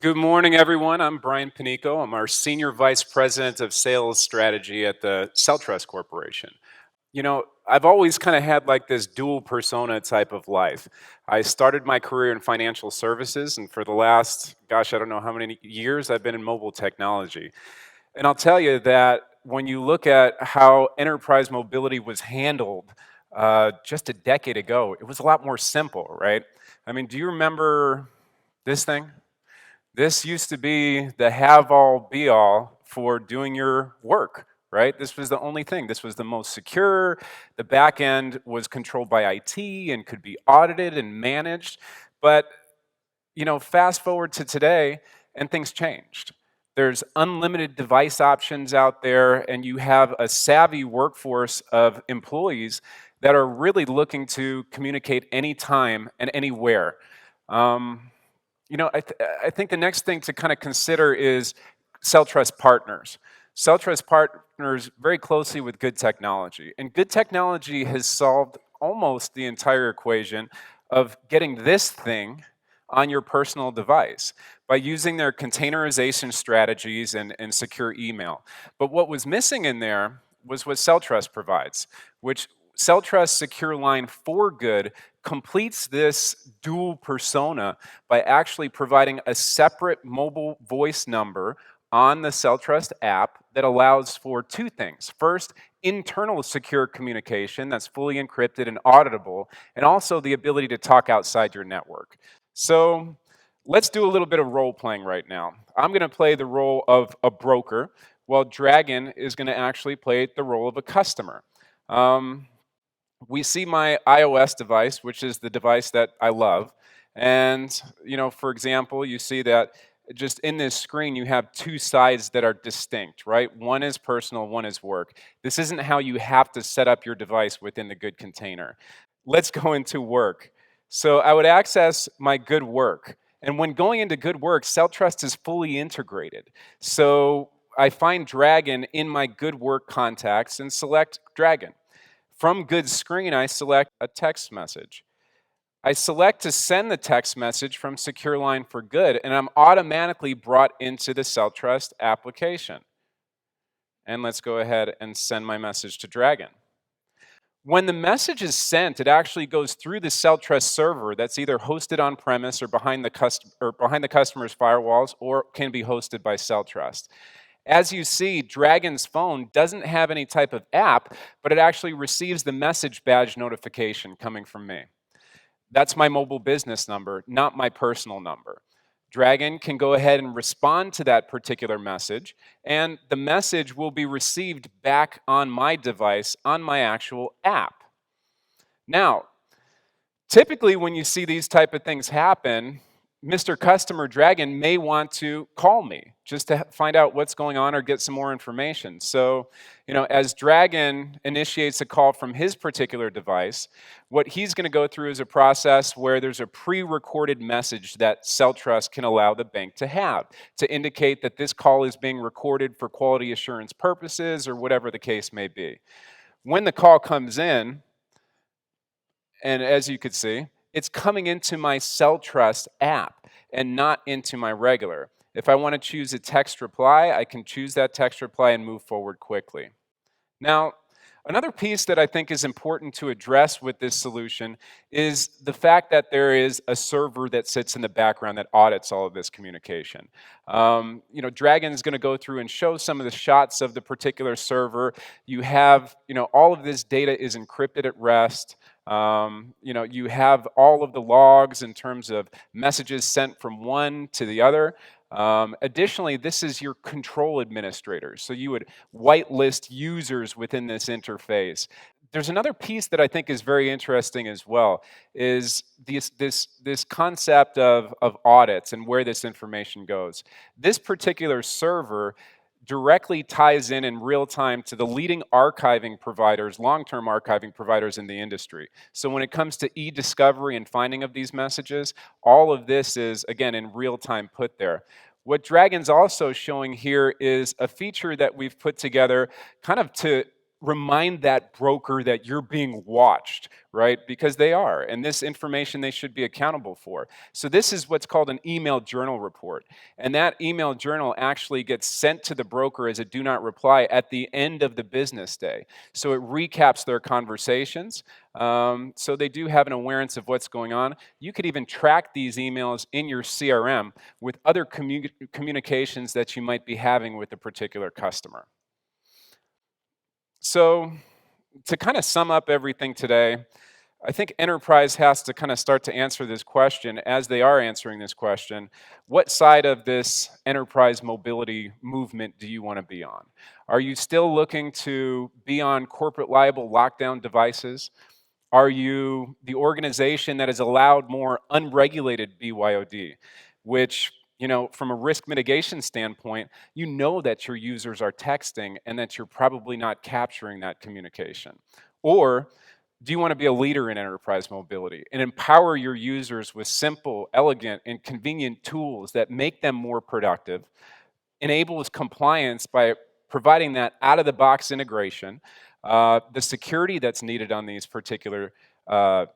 Good morning, everyone. I'm Brian Panico. I'm our Senior Vice President of Sales Strategy at the CellTrust Corporation. I've always kind of had like this dual persona type of life. I started my career in financial services, and for the last, I don't know how many years, I've been in mobile technology. And I'll tell you that when you look at how enterprise mobility was handled just a decade ago, it was a lot more simple, right? I mean, do you remember this thing? This used to be the have-all, be-all for doing your work, right? This was the only thing. This was the most secure. The back end was controlled by IT and could be audited and managed. But, fast forward to today, and things changed. There's unlimited device options out there, and you have a savvy workforce of employees that are really looking to communicate anytime and anywhere. I think the next thing to kind of consider is CellTrust partners. CellTrust partners very closely with good technology, and good technology has solved almost the entire equation of getting this thing on your personal device by using their containerization strategies and secure email. But what was missing in there was what CellTrust provides, which CellTrust Secure Line for Good completes this dual persona by actually providing a separate mobile voice number on the CellTrust app that allows for two things. First, internal secure communication that's fully encrypted and auditable, and also the ability to talk outside your network. So let's do a little bit of role playing right now. I'm going to play the role of a broker, while Dragon is going to actually play the role of a customer. We see my iOS device, which is the device that I love. And, for example, you see that just in this screen, you have two sides that are distinct, right? One is personal, one is work. This isn't how you have to set up your device within the good container. Let's go into work. So I would access my good work. And when going into good work, CellTrust is fully integrated. So I find Dragon in my good work contacts and select Dragon. From Good Screen, I select a text message. I select to send the text message from Secure Line for Good, and I'm automatically brought into the CellTrust application. And let's go ahead and send my message to Dragon. When the message is sent, it actually goes through the CellTrust server that's either hosted on premise or behind the customer's firewalls, or can be hosted by CellTrust. As you see, Dragon's phone doesn't have any type of app, but it actually receives the message badge notification coming from me. That's my mobile business number, not my personal number. Dragon can go ahead and respond to that particular message, and the message will be received back on my device on my actual app. Now, typically when you see these type of things happen, Mr. Customer Dragon may want to call me just to find out what's going on or get some more information. So, as Dragon initiates a call from his particular device, what he's going to go through is a process where there's a pre-recorded message that CellTrust can allow the bank to have to indicate that this call is being recorded for quality assurance purposes or whatever the case may be. When the call comes in, and as you could see, it's coming into my CellTrust app and not into my regular. If I want to choose a text reply, I can choose that text reply and move forward quickly. Now, another piece that I think is important to address with this solution is the fact that there is a server that sits in the background that audits all of this communication. Dragon is going to go through and show some of the shots of the particular server. You have, all of this data is encrypted at rest. You have all of the logs in terms of messages sent from one to the other. Additionally, this is your control administrator. So you would whitelist users within this interface. There's another piece that I think is very interesting as well, is this concept of audits and where this information goes. This particular server directly ties in real time to the leading archiving providers, long-term archiving providers in the industry. So when it comes to e-discovery and finding of these messages, all of this is, again, in real time put there. What Dragon's also showing here is a feature that we've put together kind of to remind that broker that you're being watched, right? Because they are, and this information they should be accountable for. So this is what's called an email journal report. And that email journal actually gets sent to the broker as a do not reply at the end of the business day. So it recaps their conversations. So they do have an awareness of what's going on. You could even track these emails in your CRM with other communications that you might be having with a particular customer. So to kind of sum up everything today, I think enterprise has to kind of start to answer this question as they are answering this question. What side of this enterprise mobility movement do you want to be on? Are you still looking to be on corporate liable lockdown devices? Are you the organization that has allowed more unregulated BYOD, which, from a risk mitigation standpoint, you know that your users are texting and that you're probably not capturing that communication? Or do you want to be a leader in enterprise mobility and empower your users with simple, elegant, and convenient tools that make them more productive, enables compliance by providing that out-of-the-box integration, the security that's needed on these particular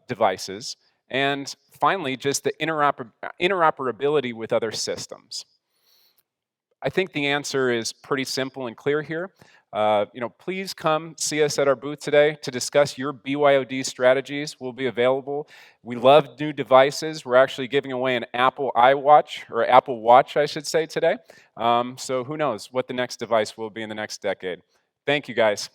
devices, and finally, just the interoperability with other systems? I think the answer is pretty simple and clear here. Please come see us at our booth today to discuss your BYOD strategies. We'll be available. We love new devices. We're actually giving away an Apple iWatch, or Apple Watch, I should say, today. So who knows what the next device will be in the next decade. Thank you, guys.